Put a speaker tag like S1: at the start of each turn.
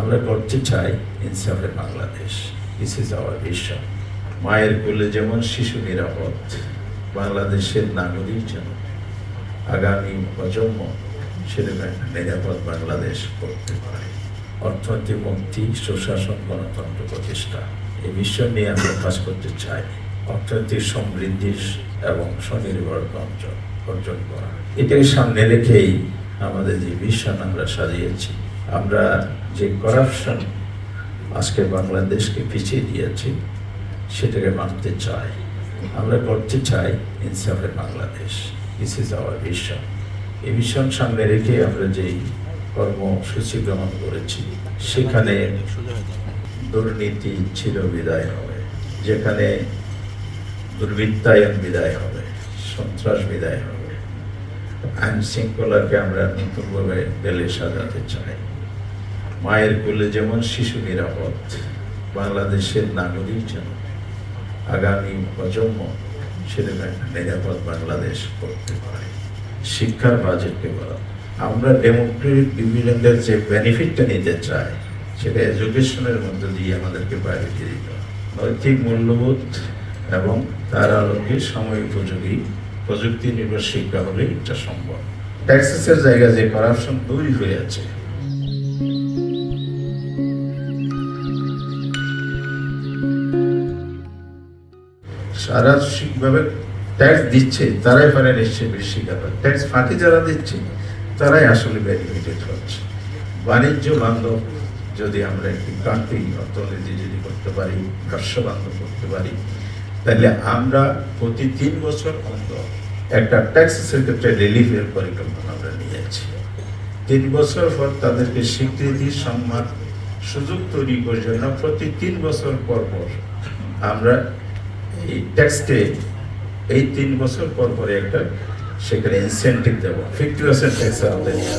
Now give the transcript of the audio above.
S1: আমরা করতে চাই ইনসাফের Bangladesh. This is our vision. মায়ের কোলে যেমন শিশু নিরাপদ, বাংলাদেশের নাগরিক যেন আগামী প্রজন্ম সেরকম একটা নিরাপদ বাংলাদেশ করতে পারে। অর্থনৈতিক মুক্তি, সুশাসন, গণতন্ত্র প্রতিষ্ঠা, এই বিষয় নিয়ে আমরা কাজ করতে চাই। অর্থনৈতিক সমৃদ্ধি এবং স্বনির্ভরতা অর্জন করা, এটাকে সামনে রেখেই আমাদের যে ভিশন আমরা সাজিয়েছি। আমরা যে করাপশন আজকে বাংলাদেশকে পিছিয়ে দিয়েছি সেটাকে মানতে চাই। আমরা করতে চাই ইনসাফের Bangladesh. This is our vision. এই ভিশন সামনে রেখে আমরা যেই কর্মসূচি গ্রহণ করেছি, সেখানে দুর্নীতি চির বিদায় হবে, যেখানে দুর্বৃত্তায়ন বিদায় হবে, সন্ত্রাস বিদায় হবে, আইন শৃঙ্খলাকে আমরা নতুনভাবে বেলে সাজাতে চাই। মায়ের কোলে যেমন শিশু নিরাপদ, বাংলাদেশের নাগরিক যেন আগামী প্রজন্ম সেরকম একটা নিরাপদ বাংলাদেশ করতে পারে। শিক্ষার বাজেটকে বলা, আমরা ডেমোক্রেটিক ডিভিডেন্ডের যে বেনিফিটটা নিতে চাই, সেটা এডুকেশনের মধ্যে দিয়ে আমাদেরকে প্রায়োরিটি দিতে হবে। নৈতিক মূল্যবোধ এবং তার আলোকে সময় উপযোগী প্রযুক্তি নির্ভর শিক্ষা হলে এটা সম্ভব। ট্যাক্সেসের জায়গায় যে করাপশন তৈরি হয়ে আছে, সারাভাবে ট্যাক্স দিচ্ছে তারাই পারে নিশ্চয়ই বেশি শিকার। ট্যাক্স ফাঁকি যারা দিচ্ছে তারাই আসলে বেনিফিটেড হচ্ছে। বাণিজ্য বান্ধব যদি আমরা একটি কান্ট্রি অর্থনীতি যদি করতে পারি, ব্যবসা বান্ধব করতে পারি, তাহলে আমরা প্রতি 3 বছর অন্তর একটা ট্যাক্সের ক্ষেত্রে রিলিফের পরিকল্পনা আমরা নিয়েছি। 3 বছর পর তাদেরকে স্বীকৃতি, সম্মান, সুযোগ তৈরি করার জন্য প্রতি 3 বছর পর পর আমরা এই ট্যাক্সকে এই 3 বছর পর পরে একটা সেখানে ইনসেন্টিভ দেবো। 50% ট্যাক্স আমাদের নিয়ে